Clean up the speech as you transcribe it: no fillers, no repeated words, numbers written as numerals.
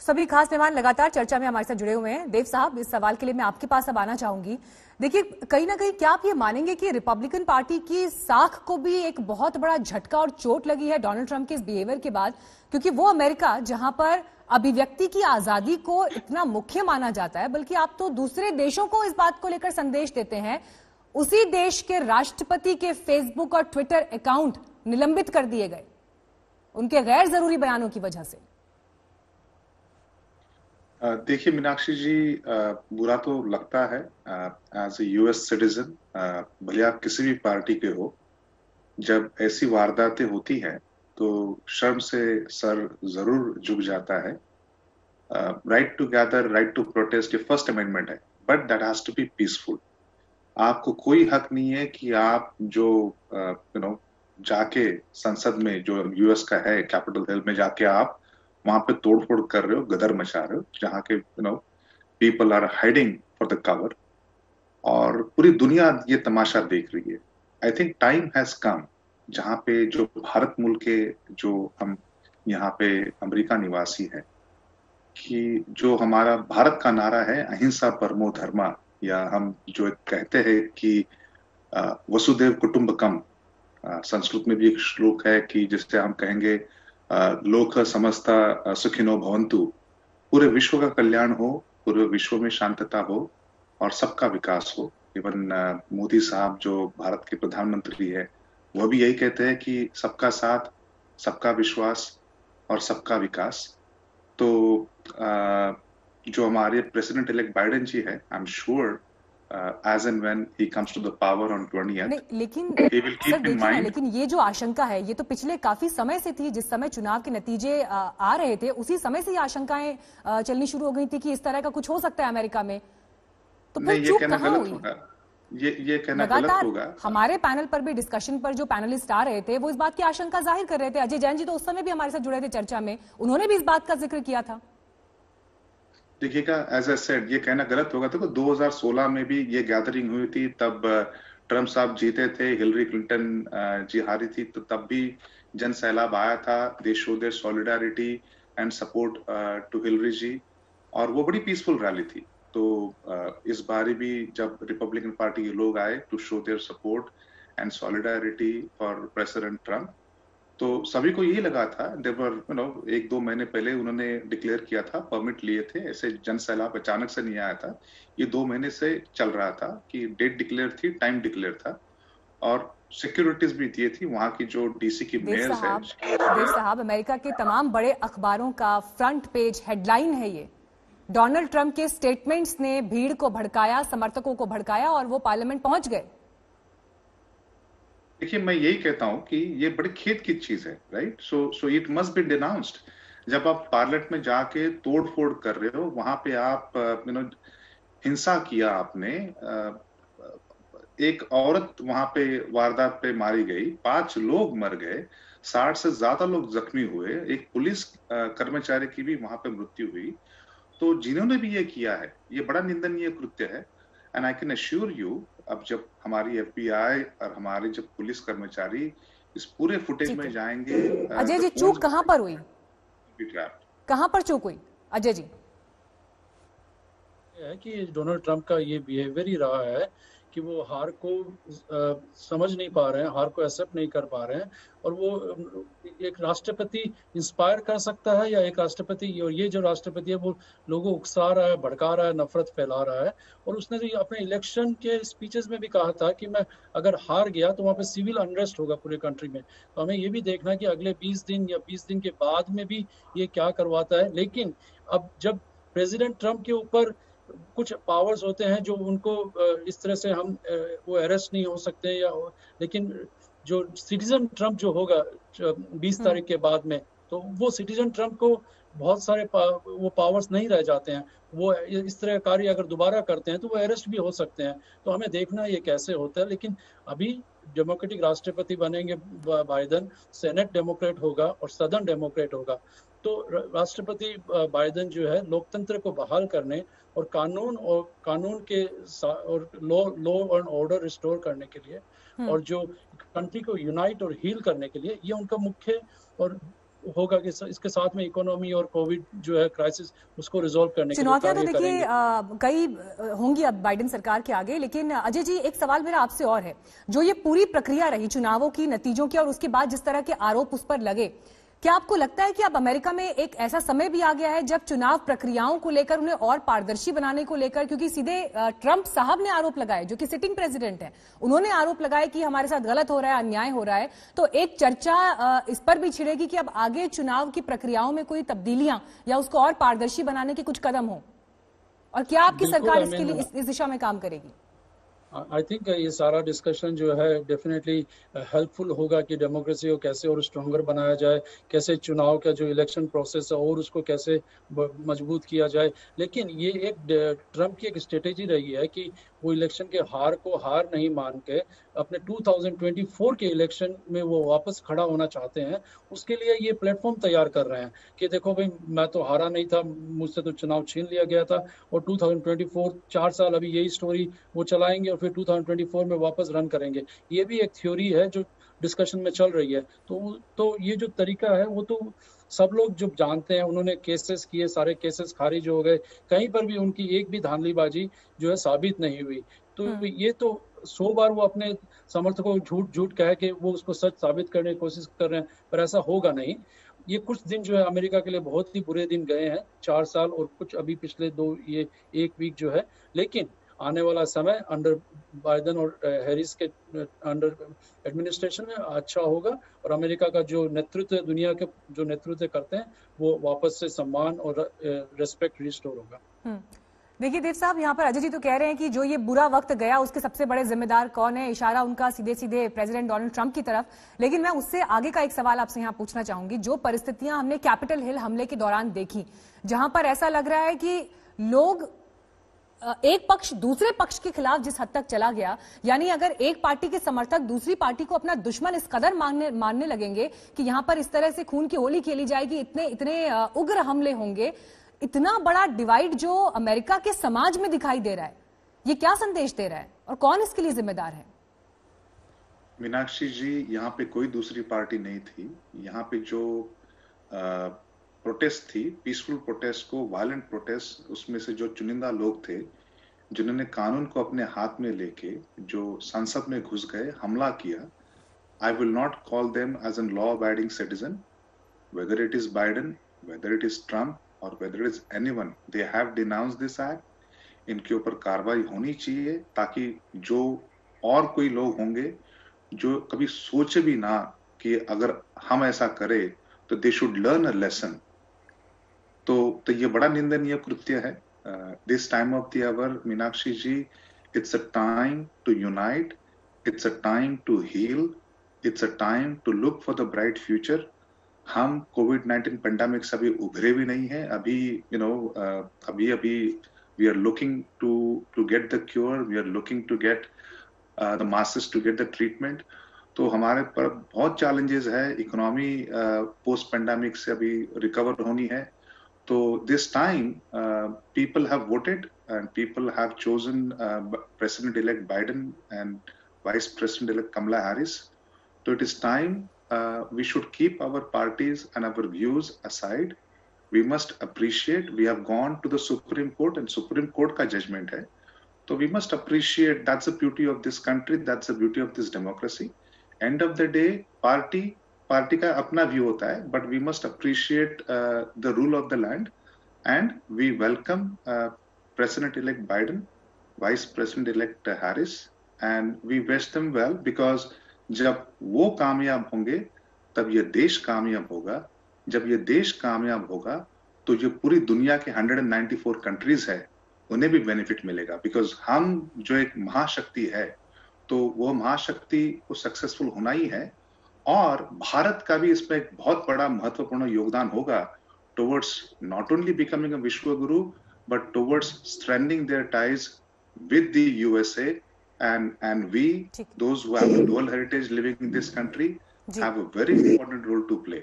सभी खास मेहमान लगातार चर्चा में हमारे साथ जुड़े हुए हैं। देव साहब, इस सवाल के लिए मैं आपके पास अब आना चाहूंगी। देखिए, कहीं ना कहीं क्या आप ये मानेंगे कि रिपब्लिकन पार्टी की साख को भी एक बहुत बड़ा झटका और चोट लगी है डोनाल्ड ट्रंप के इस बिहेवियर के बाद? क्योंकि वो अमेरिका जहां पर अभिव्यक्ति की आजादी को इतना मुख्य माना जाता है, बल्कि आप तो दूसरे देशों को इस बात को लेकर संदेश देते हैं, उसी देश के राष्ट्रपति के फेसबुक और ट्विटर अकाउंट निलंबित कर दिए गए उनके गैर जरूरी बयानों की वजह से। देखिए मीनाक्षी जी, बुरा तो लगता है एज ए यूएस सिटीजन, भले आप किसी भी पार्टी के हो, जब ऐसी वारदातें होती हैं तो शर्म से सर जरूर झुक जाता है। Right to gather, right to protest ये फर्स्ट अमेंडमेंट है, but that has to be peaceful. आपको कोई हक नहीं है कि आप जो जाके संसद में, जो यूएस का है कैपिटल हिल में, जाके आप वहां पे तोड़फोड़ कर रहे हो, गदर मचा रहे हो, जहां के people are hiding for the cover, और पूरी दुनिया ये तमाशा देख रही है। I think time has come जहां पे जो भारत मुल्क के, जो हम यहाँ पे अमेरिका निवासी है, कि जो हमारा भारत का नारा है अहिंसा परमो धर्मा, या हम जो कहते हैं कि वसुदेव कुटुंबकम, संस्कृत में भी एक श्लोक है कि जिससे हम कहेंगे लोक समस्ता सुखिनो भवन्तु, पूरे विश्व का कल्याण हो, पूरे विश्व में शांतता हो और सबका विकास हो। इवन मोदी साहब जो भारत के प्रधानमंत्री है, वह भी यही कहते हैं कि सबका साथ, सबका विश्वास और सबका विकास। तो जो हमारे प्रेसिडेंट इलेक्ट बाइडेन जी है, I am sure as and when he comes to the power on 20th, लेकिन he will keep in mind। लेकिन ये जो आशंका है, ये तो पिछले काफी समय से थी। जिस समय चुनाव के नतीजे आ रहे थे, उसी समय से ये आशंकाएं चलनी शुरू हो गई थी कि इस तरह का कुछ हो सकता है अमेरिका में। तो नहीं, ये कहना गलत होगा, ये कहना गलत होगा। हमारे पैनल पर भी, डिस्कशन पर जो पैनलिस्ट आ रहे थे, वो इस बात की आशंका जाहिर कर रहे थे। अजय जैन जी तो उस समय भी हमारे साथ जुड़े थे चर्चा में, उन्होंने भी इस बात का जिक्र किया था। देखिएगा, एज ए सेड, ये कहना गलत होगा। देखो 2016 में भी ये गैदरिंग हुई थी, तब ट्रम्प साहब जीते थे, हिलरी क्लिंटन जी हारी थी, तो तब भी जन सैलाब आया था। They show their solidarity and support to Hillary ji, और वो बड़ी पीसफुल रैली थी। तो इस बारी भी जब रिपब्लिकन पार्टी के लोग आए to show their support and solidarity for president Trump, तो सभी को यही लगा था। देवर एक दो महीने पहले उन्होंने डिक्लेयर किया था, परमिट लिए थे, ऐसे जन सैलाब अचानक से नहीं आया था। ये 2 महीने से चल रहा था कि डेट डिक्लेयर थी, टाइम डिक्लेयर था, और सिक्योरिटीज भी दिए थी। वहां की जो डीसी की मेयर है। देव साहब, अमेरिका के तमाम बड़े अखबारों का फ्रंट पेज हेडलाइन है ये, डोनाल्ड ट्रंप के स्टेटमेंट्स ने भीड़ को भड़काया, समर्थकों को भड़काया, और वो पार्लियामेंट पहुंच गए। देखिए, मैं यही कहता हूं कि ये बड़ी खेद की चीज है, right? So it must be denounced. जब आप पार्लियामेंट में जाके तोड़फोड़ कर रहे हो, वहां पे आप हिंसा किया आपने, एक औरत वहां पे वारदात पे मारी गई, 5 लोग मर गए, 60 से ज्यादा लोग जख्मी हुए, एक पुलिस कर्मचारी की भी वहां पे मृत्यु हुई। तो जिन्होंने भी ये किया है, ये बड़ा निंदनीय कृत्य है। And I can assure you, अब जब हमारी एफबीआई और हमारे जब पुलिस कर्मचारी इस पूरे फुटेज में जाएंगे। अजय जी, चूक कहां पर हुई? कहां पर चूक हुई अजय जी? है कि डोनाल्ड ट्रंप का ये बिहेवियर ही रहा है कि वो हार को समझ नहीं पा रहे हैं, हार को एक्सेप्ट नहीं कर पा रहे हैं। और वो एक राष्ट्रपति इंस्पायर कर सकता है, या एक राष्ट्रपति, और ये जो राष्ट्रपति है वो लोगों को उकसा रहा है, भड़का रहा है, नफरत फैला रहा है। और उसने जो अपने इलेक्शन के स्पीचेस में भी कहा था कि मैं अगर हार गया तो वहाँ पे सिविल अनरेस्ट होगा पूरे कंट्री में। तो हमें ये भी देखना है कि अगले 20 दिन या 20 दिन के बाद में भी ये क्या करवाता है। लेकिन अब जब प्रेसिडेंट ट्रंप के ऊपर कुछ पावर्स होते हैं जो उनको इस तरह से हम वो अरेस्ट नहीं हो सकते, या लेकिन जो सिटीजन ट्रंप जो होगा 20 तारीख के बाद में, तो वो सिटीजन ट्रंप को बहुत सारे वो पावर्स नहीं रह जाते हैं। वो इस तरह कार्य अगर दोबारा करते हैं तो वो अरेस्ट भी हो सकते हैं। तो हमें देखना ये कैसे होता है। लेकिन अभी डेमोक्रेटिक राष्ट्रपति बनेंगे बाइडेन, सेनेट डेमोक्रेट होगा और सदन डेमोक्रेट होगा। तो राष्ट्रपति बाइडेन जो है लोकतंत्र को बहाल करने और कानून के और लॉ एंड ऑर्डर रिस्टोर करने के लिए, और जो कंट्री को यूनाइट और हील करने के लिए, ये उनका मुख्य और होगा कि इसके साथ में इकोनॉमी और कोविड जो है क्राइसिस उसको रिजॉल्व करने के लिए चुनौतियां तो कार्य देखिए करेंगे। कई होंगी अब बाइडेन सरकार के आगे, लेकिन अजय जी एक सवाल मेरा आपसे और है। जो ये पूरी प्रक्रिया रही चुनावों की, नतीजों की, और उसके बाद जिस तरह के आरोप उस पर लगे, क्या आपको लगता है कि अब अमेरिका में एक ऐसा समय भी आ गया है जब चुनाव प्रक्रियाओं को लेकर, उन्हें और पारदर्शी बनाने को लेकर, क्योंकि सीधे ट्रंप साहब ने आरोप लगाए, जो कि सिटिंग प्रेसिडेंट है, उन्होंने आरोप लगाए कि हमारे साथ गलत हो रहा है, अन्याय हो रहा है, तो एक चर्चा इस पर भी छिड़ेगी कि अब आगे चुनाव की प्रक्रियाओं में कोई तब्दीलियां या उसको और पारदर्शी बनाने के कुछ कदम हो, और क्या आपकी सरकार इसके लिए इस दिशा में काम करेगी? आई थिंक ये सारा डिस्कशन जो है डेफिनेटली हेल्पफुल होगा कि डेमोक्रेसी को कैसे और स्ट्रॉन्गर बनाया जाए, कैसे चुनाव का जो इलेक्शन प्रोसेस है और उसको कैसे मजबूत किया जाए। लेकिन ये एक ट्रम्प की एक स्ट्रेटेजी रही है कि वो इलेक्शन के हार को हार नहीं मान के अपने 2024 के इलेक्शन में वो वापस खड़ा होना चाहते हैं। उसके लिए ये प्लेटफॉर्म तैयार कर रहे हैं कि देखो भाई, मैं तो हारा नहीं था, मुझसे तो चुनाव छीन लिया गया था, और 2024 4 साल अभी यही स्टोरी वो चलाएंगे और फिर 2024 में वापस रन करेंगे। ये भी एक थ्योरी है जो डिस्कशन में चल रही है। तो ये जो तरीका है वो तो सब लोग जो जानते हैं, उन्होंने केसेस किए, सारे केसेस खारिज हो गए, कहीं पर भी उनकी एक भी धांधलीबाजी जो है साबित नहीं हुई। तो ये तो 100 बार वो अपने समर्थकों को झूठ झूठ कह के वो उसको सच साबित करने की कोशिश कर रहे हैं, पर ऐसा होगा नहीं। ये कुछ दिन जो है अमेरिका के लिए बहुत ही बुरे दिन गए हैं, 4 साल और कुछ अभी पिछले 2 ये 1 वीक जो है। लेकिन आने वाला समय अंडर बाइडेन और हैरिस के अंडर एडमिनिस्ट्रेशन में अच्छा होगा, और अमेरिका का जो नेतृत्व दुनिया के जो नेतृत्व करते हैं वो वापस से सम्मान और रेस्पेक्ट रिस्टोर होगा। देखिए देव साहब, यहाँ पर अजय जी तो कह रहे हैं कि जो ये बुरा वक्त गया उसके सबसे बड़े जिम्मेदार कौन है, इशारा उनका सीधे सीधे प्रेसिडेंट डोनाल्ड ट्रंप की तरफ। लेकिन मैं उससे आगे का एक सवाल आपसे यहाँ पूछना चाहूंगी। जो परिस्थितियां हमने कैपिटल हिल हमले के दौरान देखी, जहां पर ऐसा लग रहा है कि लोग एक पक्ष दूसरे पक्ष के खिलाफ जिस हद तक चला गया, यानी अगर एक पार्टी के समर्थक दूसरी पार्टी को अपना दुश्मन इस कदर मानने लगेंगे कि यहां पर इस तरह से खून की होली खेली जाएगी, इतने उग्र हमले होंगे, इतना बड़ा डिवाइड जो अमेरिका के समाज में दिखाई दे रहा है, ये क्या संदेश दे रहा है और कौन इसके लिए जिम्मेदार है? मीनाक्षी जी, यहाँ पे कोई दूसरी पार्टी नहीं थी। यहाँ पे जो प्रोटेस्ट थी, पीसफुल प्रोटेस्ट को वायलेंट प्रोटेस्ट, उसमें से जो चुनिंदा लोग थे जिन्होंने कानून को अपने हाथ में लेके जो संसद में घुस गए, हमला किया, I will not call them as an law abiding citizen, whether it is Biden, whether it is Trump और whether it is anyone, they have denounced this act. इनके ऊपर कार्रवाई होनी चाहिए, ताकि जो और कोई लोग होंगे जो कभी सोचे भी ना कि अगर हम ऐसा करें तो they should learn a lesson. तो ये बड़ा निंदनीय कृत्य है। This time of the hour, Meenakshi ji, it's a time to unite, it's a time to heal, it's a time to look for the bright future. हम कोविड-19 पेंडेमिक से अभी उभरे भी नहीं है। अभी अभी we are looking to get the cure, we are looking to get the masses to get the treatment. तो हमारे पर बहुत चैलेंजेस है। इकोनॉमी पोस्ट पेंडेमिक से अभी रिकवर होनी है। तो this time people have voted and people have chosen President-elect Biden and Vice President-elect Kamala Harris. So it is time we should keep our parties and our views aside. We must appreciate, we have gone to the Supreme Court and Supreme Court ka judgment hai. So we must appreciate, that's the beauty of this country, that's the beauty of this democracy. End of the day, party का अपना view होता है, but we must appreciate the rule of the land and we welcome president elect Biden, vice president elect Harris, and we wish them well, because जब वो कामयाब होंगे तब ये देश कामयाब होगा। जब ये देश कामयाब होगा तो जो पूरी दुनिया के 194 कंट्रीज है उन्हें भी बेनिफिट मिलेगा, बिकॉज हम जो एक महाशक्ति है तो वो महाशक्ति को सक्सेसफुल होना ही है। और भारत का भी इसमें एक बहुत बड़ा महत्वपूर्ण योगदान होगा towards not only becoming a विश्व गुरु, but towards strengthening their ties with the USA and we, those who have a dual heritage living in this country, have a very important role to play.